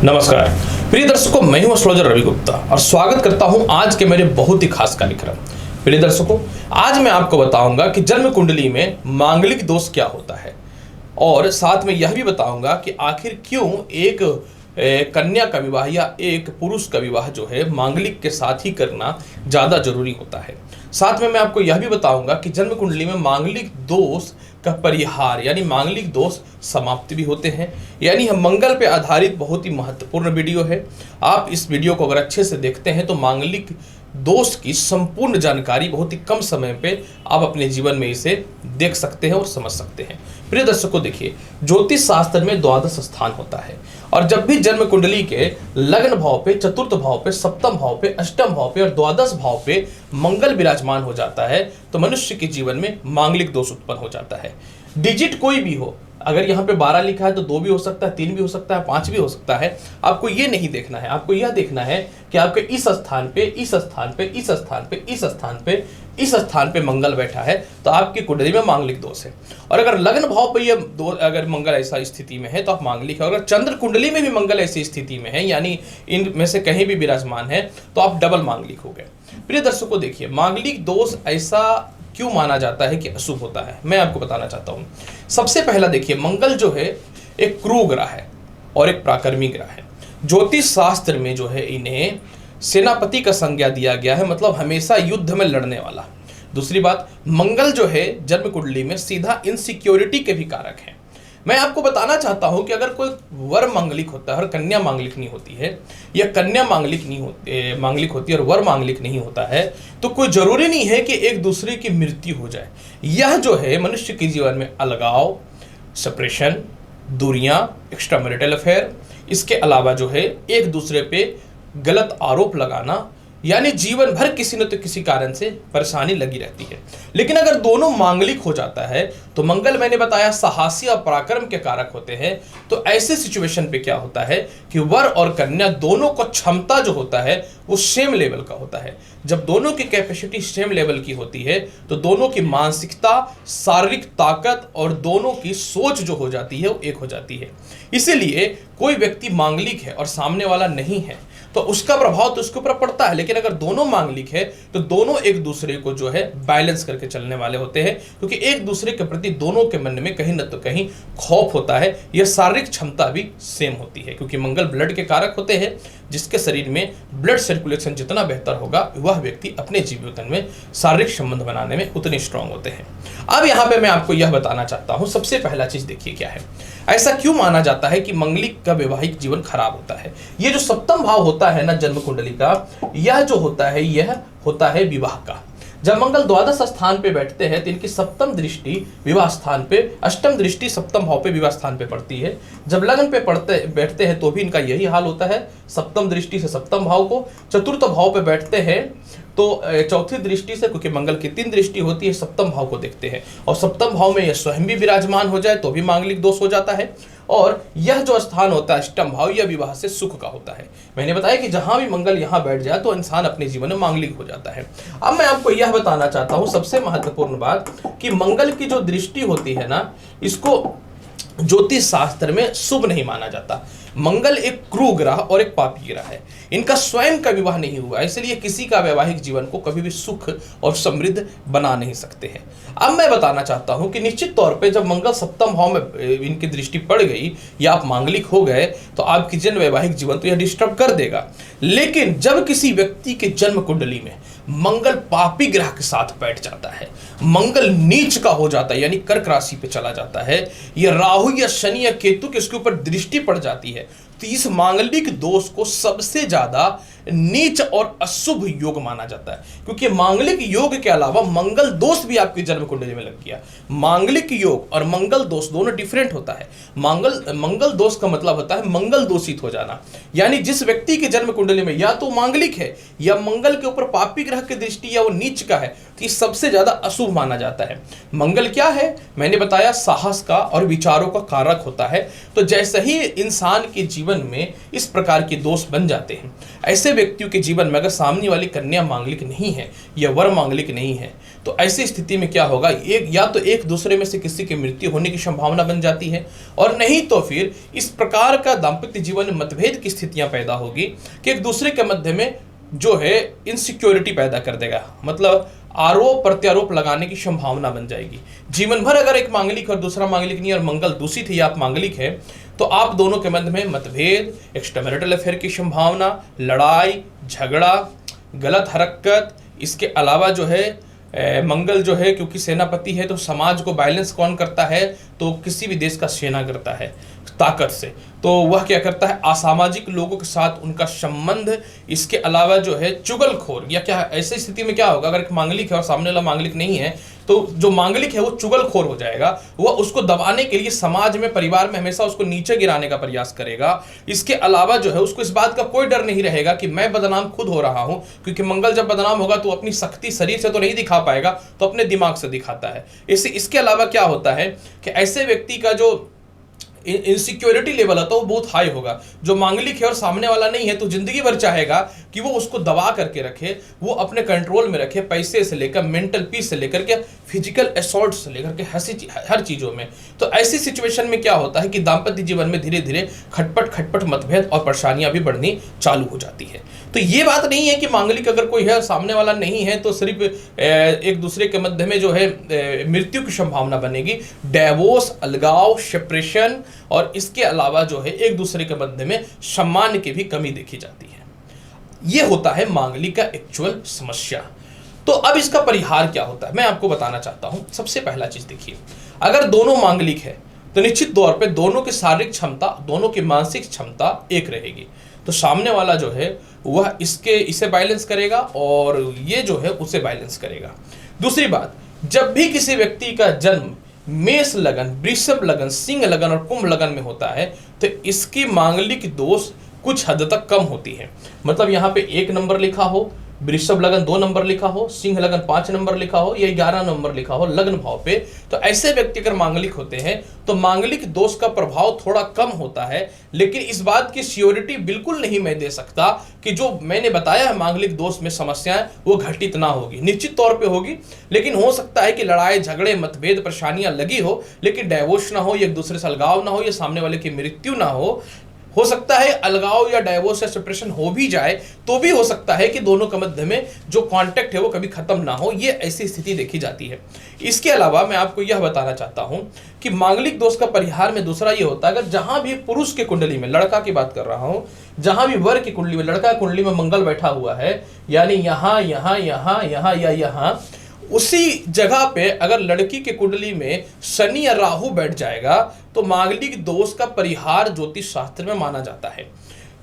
नमस्कार प्रिय दर्शकों, मैं हूं एस्ट्रोलॉजर रवि गुप्ता और स्वागत करता हूं आज के मेरे बहुत ही खास कार्यक्रम। प्रिय दर्शकों, आज मैं आपको बताऊंगा कि जन्म कुंडली में मांगलिक दोष क्या होता है और साथ में यह भी बताऊंगा कि आखिर क्यों एक कन्या का विवाह या एक पुरुष का विवाह जो है मांगलिक के साथ ही करना ज़्यादा जरूरी होता है। साथ में मैं आपको यह भी बताऊंगा कि जन्म कुंडली में मांगलिक दोष का परिहार यानी मांगलिक दोष समाप्ति भी होते हैं। यानी हम मंगल पे आधारित बहुत ही महत्वपूर्ण वीडियो है। आप इस वीडियो को अगर अच्छे से देखते हैं तो मांगलिक दोष की संपूर्ण जानकारी बहुत ही कम समय पे आप अपने जीवन में इसे देख सकते हैं और समझ सकते हैं। प्रिय दर्शकों, देखिए, ज्योतिष शास्त्र में द्वादश स्थान होता है और जब भी जन्म कुंडली के लग्न भाव पे, चतुर्थ भाव पे, सप्तम भाव पे, अष्टम भाव पे और द्वादश भाव पे मंगल विराजमान हो जाता है तो मनुष्य के जीवन में मांगलिक दोष उत्पन्न हो जाता है। डिजिट कोई भी हो, अगर यहाँ पे 12 लिखा है तो 2 भी हो सकता है, 3 भी हो सकता है, 5 भी हो सकता है। आपको ये नहीं देखना है, आपको यह देखना है कि आपके इस स्थान पे, इस स्थान पे, इस स्थान पे, इस स्थान पे, इस स्थान पे मंगल बैठा है तो आपकी कुंडली में मांगलिक दोष है। और अगर लग्न भाव पे ये दो, अगर मंगल ऐसा स्थिति में है तो आप मांगलिक है। अगर चंद्र कुंडली में भी मंगल ऐसी स्थिति में है यानी इनमें से कहीं भी विराजमान है तो आप डबल मांगलिक हो गए। प्रिय दर्शकों, देखिए, मांगलिक दोष ऐसा क्यों माना जाता है कि अशुभ होता है, मैं आपको बताना चाहता हूं। सबसे पहला देखिए, मंगल जो है एक क्रूर ग्रह है और एक पराक्रमी ग्रह है। ज्योतिष शास्त्र में जो है इन्हें सेनापति का संज्ञा दिया गया है, मतलब हमेशा युद्ध में लड़ने वाला। दूसरी बात, मंगल जो है जन्म कुंडली में सीधा इनसिक्योरिटी के भी कारक है। मैं आपको बताना चाहता हूं कि अगर कोई वर मांगलिक होता है और कन्या मांगलिक नहीं होती है, या कन्या मांगलिक नहीं होती, मांगलिक होती है और वर मांगलिक नहीं होता है, तो कोई जरूरी नहीं है कि एक दूसरे की मृत्यु हो जाए। यह जो है मनुष्य के जीवन में अलगाव, सेपरेशन, दूरियां, एक्स्ट्रा मैरिटल अफेयर, इसके अलावा जो है एक दूसरे पे गलत आरोप लगाना, यानी जीवन भर किसी न तो किसी कारण से परेशानी लगी रहती है। लेकिन अगर दोनों मांगलिक हो जाता है तो मंगल, मैंने बताया, साहसी और पराक्रम के कारक होते हैं। तो ऐसे सिचुएशन पे क्या होता है कि वर और कन्या दोनों को क्षमता जो होता है वो सेम लेवल का होता है। जब दोनों की कैपेसिटी सेम लेवल की होती है तो दोनों की मानसिकता, शारीरिक ताकत और दोनों की सोच जो हो जाती है वो एक हो जाती है। इसीलिए कोई व्यक्ति मांगलिक है और सामने वाला नहीं है तो उसका प्रभाव तो उसके ऊपर पड़ता है, लेकिन अगर दोनों मांगलिक है तो दोनों एक दूसरे को जो है बैलेंस करके चलने वाले होते हैं, क्योंकि एक दूसरे के प्रति दोनों के मन में कहीं न तो कहीं खौफ होता है। यह शारीरिक क्षमता भी सेम होती है, क्योंकि मंगल ब्लड के कारक होते हैं। जिसके शरीर में ब्लड सर्कुलेशन जितना बेहतर होगा वह व्यक्ति अपने जीवन में शारीरिक संबंध बनाने में उतने स्ट्रांग होते हैं। अब यहाँ पे मैं आपको यह बताना चाहता हूँ, सबसे पहला चीज देखिए क्या है, ऐसा क्यों माना जाता है कि मंगलिक का वैवाहिक जीवन खराब होता है। ये जो सप्तम भाव होता है ना जन्म कुंडली का, यह जो होता है यह होता है विवाह का। जब मंगल द्वादश स्थान पे बैठते हैं तो इनकी सप्तम दृष्टि विवाह स्थान पे, अष्टम दृष्टि सप्तम भाव पे विवाह स्थान पे पड़ती है। जब लगन पे बैठते हैं तो भी इनका यही हाल होता है, सप्तम दृष्टि से सप्तम भाव को। चतुर्थ भाव पे बैठते हैं तो चौथी दृष्टि से, क्योंकि मंगल की 3 दृष्टि होती है, सप्तम भाव को देखते हैं और सप्तम भाव में यह स्वयं भी विराजमान हो जाए तो भी मांगलिक दोष हो जाता है। और यह जो स्थान होता है अष्टम भाव, यह विवाह से सुख का होता है। मैंने बताया कि जहां भी मंगल यहां बैठ जाए तो इंसान अपने जीवन में मांगलिक हो जाता है। अब मैं आपको यह बताना चाहता हूं सबसे महत्वपूर्ण बात कि मंगल की जो दृष्टि होती है ना, इसको ज्योतिष शास्त्र में शुभ नहीं माना जाता। मंगल एक क्रूर ग्रह और एक पापी ग्रह है। इनका स्वयं का विवाह नहीं हुआ, इसलिए किसी का वैवाहिक जीवन को कभी भी सुख और समृद्ध बना नहीं सकते हैं। अब मैं बताना चाहता हूं कि निश्चित तौर पे जब मंगल सप्तम भाव में इनकी दृष्टि पड़ गई या आप मांगलिक हो गए तो आपकी जन वैवाहिक जीवन तो यह डिस्टर्ब कर देगा। लेकिन जब किसी व्यक्ति के जन्म कुंडली में मंगल पापी ग्रह के साथ बैठ जाता है, मंगल नीच का हो जाता है यानी कर्क राशि पे चला जाता है, यह राहु या शनि या केतु के इसके ऊपर दृष्टि पड़ जाती है, तो इस मांगलिक दोष को सबसे ज्यादा नीच और अशुभ योग माना जाता है। क्योंकि मांगलिक योग के अलावा मंगल दोष भी आपकी जन्म कुंडली में लग गया। मांगलिक योग और मंगल दोष दोनों डिफरेंट होता है। मंगल दोष का मतलब होता है मंगल दोषित हो जाना, यानी जिस व्यक्ति के जन्म कुंडली में या तो मांगलिक है या मंगल के ऊपर पापी ग्रह की दृष्टि या वो नीच का है तो ये सबसे ज्यादा अशुभ माना जाता है। मंगल क्या है, मैंने बताया, साहस का और विचारों का कारक होता है। तो जैसे ही इंसान के जीवन में इस प्रकार के दोष बन जाते हैं, ऐसे व्यक्तियों के जीवन में अगर सामने वाली कन्या मांगलिक नहीं है या वर मांगलिक नहीं है तो ऐसी स्थिति में क्या होगा, एक या तो एक दूसरे में से किसी की मृत्यु होने की संभावना बन जाती है, और नहीं तो फिर इस प्रकार का दाम्पत्य जीवन में मतभेद की स्थितियां पैदा होगी कि एक दूसरे के मध्य में जो है इनसिक्योरिटी पैदा कर देगा, मतलब आरोप प्रत्यारोप लगाने की संभावना बन जाएगी। जीवन भर अगर एक मांगलिक और दूसरा मांगलिक नहीं और मंगल दूषित है या आप मांगलिक है, तो आप दोनों के मध्य में मतभेद, एक्स्ट्रामैरिटल अफेयर की संभावना, लड़ाई झगड़ा, गलत हरकत, इसके अलावा जो है मंगल जो है क्योंकि सेनापति है तो समाज को बैलेंस कौन करता है, तो किसी भी देश का सेना करता है ताकत से, तो वह क्या करता है, असामाजिक लोगों के साथ उनका संबंध, इसके अलावा जो है चुगलखोर, या क्या ऐसी स्थिति में क्या होगा, अगर एक मांगलिक है और सामने वाला मांगलिक नहीं है तो जो मांगलिक है वो चुगलखोर हो जाएगा, वह उसको दबाने के लिए समाज में परिवार में हमेशा उसको नीचे गिराने का प्रयास करेगा। इसके अलावा जो है उसको इस बात का कोई डर नहीं रहेगा कि मैं बदनाम खुद हो रहा हूं, क्योंकि मंगल जब बदनाम होगा तो अपनी शक्ति शरीर से तो नहीं दिखा पाएगा, तो अपने दिमाग से दिखाता है। इसके अलावा क्या होता है कि ऐसे व्यक्ति का जो इनसिक्योरिटी लेवल है तो वो बहुत हाई होगा। जो मांगलिक है और सामने वाला नहीं है तो जिंदगी भर चाहेगा कि वो उसको दबा करके रखे, वो अपने कंट्रोल में रखे, पैसे से लेकर मेंटल पीस से लेकर के फिजिकल असॉल्ट से लेकर के हर चीज़ों में। तो ऐसी सिचुएशन में क्या होता है कि दाम्पत्य जीवन में धीरे धीरे खटपट मतभेद और परेशानियां भी बढ़नी चालू हो जाती है। तो ये बात नहीं है कि मांगलिक अगर कोई है सामने वाला नहीं है तो सिर्फ एक दूसरे के मध्य में जो है मृत्यु की संभावना बनेगी। डिवोर्स, अलगाव, सेपरेशन और इसके अलावा जो है एक दूसरे के मध्य में सम्मान की भी कमी देखी जाती है। ये होता है मांगलिक का एक्चुअल समस्या। तो अब इसका परिहार क्या होता है मैं आपको बताना चाहता हूं। सबसे पहला चीज देखिए, अगर दोनों मांगलिक है तो निश्चित तौर पे दोनों की शारीरिक क्षमता, दोनों की मानसिक क्षमता एक रहेगी, तो सामने वाला जो है वह इसे बैलेंस करेगा और ये जो है उसे बैलेंस करेगा। दूसरी बात, जब भी किसी व्यक्ति का जन्म मेष लगन, वृषभ लगन, सिंह लगन और कुंभ लगन में होता है तो इसकी मांगलिक दोष कुछ हद तक कम होती है। मतलब यहाँ पे 1 नंबर लिखा हो, वृषभ लगन 2 नंबर लिखा हो, सिंह लगन 5 नंबर लिखा हो या 11 नंबर लिखा हो लग्न भाव पे, तो ऐसे व्यक्ति अगर मांगलिक होते हैं तो मांगलिक दोष का प्रभाव थोड़ा कम होता है। लेकिन इस बात की श्योरिटी बिल्कुल नहीं मैं दे सकता कि जो मैंने बताया है मांगलिक दोष में समस्याएं वो घटित ना होगी, निश्चित तौर पे होगी। लेकिन हो सकता है कि लड़ाई झगड़े मतभेद परेशानियां लगी हो लेकिन डाइवोर्स ना हो, एक दूसरे से अलगाव ना हो या सामने वाले की मृत्यु ना हो सकता है अलगाव या डाइवोर्स या सेपरेशन हो भी जाए तो भी हो सकता है कि दोनों के मध्य में जो कांटेक्ट है वो कभी खत्म ना हो, ये ऐसी स्थिति देखी जाती है। इसके अलावा मैं आपको यह बताना चाहता हूं कि मांगलिक दोष का परिहार में दूसरा ये होता है, अगर जहां भी पुरुष के कुंडली में, लड़का की बात कर रहा हूं, जहां भी वर की कुंडली में, लड़का कुंडली में मंगल बैठा हुआ है, यानी यहां यहां यहां यहां या यहां, उसी जगह पे अगर लड़की के कुंडली में शनि या राहु बैठ जाएगा तो मांगलिक दोष का परिहार ज्योतिष शास्त्र में माना जाता है।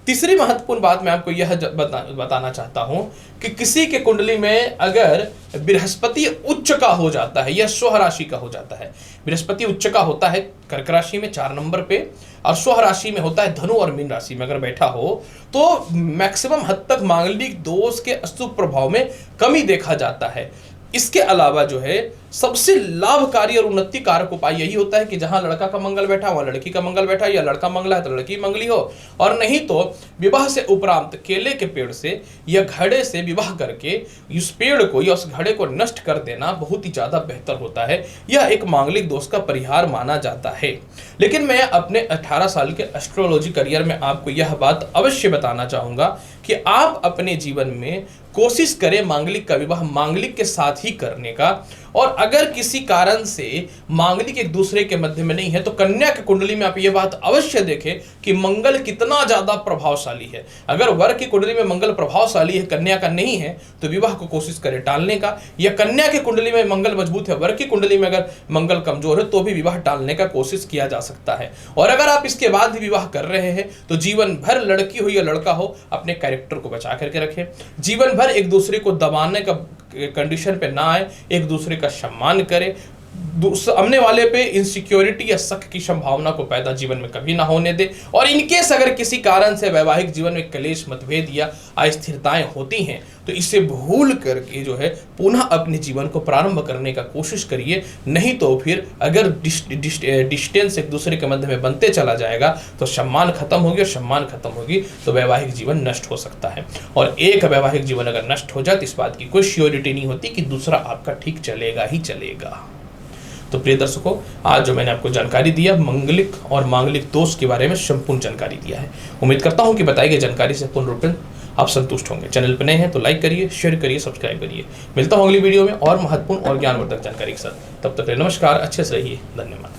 तीसरी महत्वपूर्ण बात मैं आपको यह बताना चाहता हूं कि किसी के कुंडली में अगर बृहस्पति उच्च का हो जाता है या स्व राशि का हो जाता है, बृहस्पति उच्च का होता है कर्क राशि में 4 नंबर पे और स्व राशि में होता है धनु और मीन राशि में अगर बैठा हो तो मैक्सिमम हद तक मांगलिक दोष के अशुभ प्रभाव में कमी देखा जाता है। इसके अलावा जो है सबसे लाभकारी और उन्नति कारक उपाय यही होता है कि जहां लड़का का मंगल बैठा वहां लड़की का मंगल बैठा, या लड़का मंगला है तो लड़की मंगली हो, और नहीं तो विवाह से उपरांत केले के पेड़ से या घड़े से विवाह करके उस पेड़ को या उस घड़े को नष्ट कर देना बहुत ही ज्यादा बेहतर होता है। यह एक मांगलिक दोष का परिहार माना जाता है। लेकिन मैं अपने 18 साल के एस्ट्रोलॉजी करियर में आपको यह बात अवश्य बताना चाहूंगा कि आप अपने जीवन में कोशिश करें मांगलिक का विवाह मांगलिक के साथ ही करने का, और अगर किसी कारण से मांगलिक एक दूसरे के मध्य में नहीं है तो कन्या की कुंडली में आप ये बात अवश्य देखें कि मंगल कितना ज्यादा प्रभावशाली है। अगर वर की कुंडली में मंगल प्रभावशाली है, कन्या का नहीं है, तो विवाह को कोशिश करें टालने का, या कन्या की कुंडली में मंगल मजबूत है, वर की कुंडली में अगर मंगल कमजोर है तो भी विवाह टालने का कोशिश किया जा सकता है। और अगर आप इसके बाद भी विवाह कर रहे हैं तो जीवन भर लड़की हो या लड़का हो अपने कैरेक्टर को बचा करके रखें, जीवन भर एक दूसरे को दबाने का कंडीशन पे ना आए, एक दूसरे का सम्मान करें, सामने वाले पे इनसिक्योरिटी या शक की संभावना को पैदा जीवन में कभी ना होने दे। और इनकेस अगर किसी कारण से वैवाहिक जीवन में क्लेश, मतभेद या अस्थिरताएं होती हैं तो इसे भूल करके जो है पुनः अपने जीवन को प्रारंभ करने का कोशिश करिए। नहीं तो फिर अगर डिस्टेंस एक दूसरे के मध्य में बनते चला जाएगा तो सम्मान खत्म होगी, और सम्मान खत्म होगी तो वैवाहिक जीवन नष्ट हो सकता है। और एक वैवाहिक जीवन अगर नष्ट हो जाए तो इस बात की कोई श्योरिटी नहीं होती कि दूसरा आपका ठीक चलेगा ही चलेगा। तो प्रिय दर्शकों, आज जो मैंने आपको जानकारी दिया मंगलिक और मांगलिक दोष के बारे में संपूर्ण जानकारी दिया है। उम्मीद करता हूं कि बताई गई जानकारी से पूर्ण रूप में आप संतुष्ट होंगे। चैनल पर नए हैं तो लाइक करिए, शेयर करिए, सब्सक्राइब करिए। मिलता हूं अगली वीडियो में और महत्वपूर्ण और ज्ञानवर्धक जानकारी के साथ। तब तक नमस्कार, अच्छे से रहिए, धन्यवाद।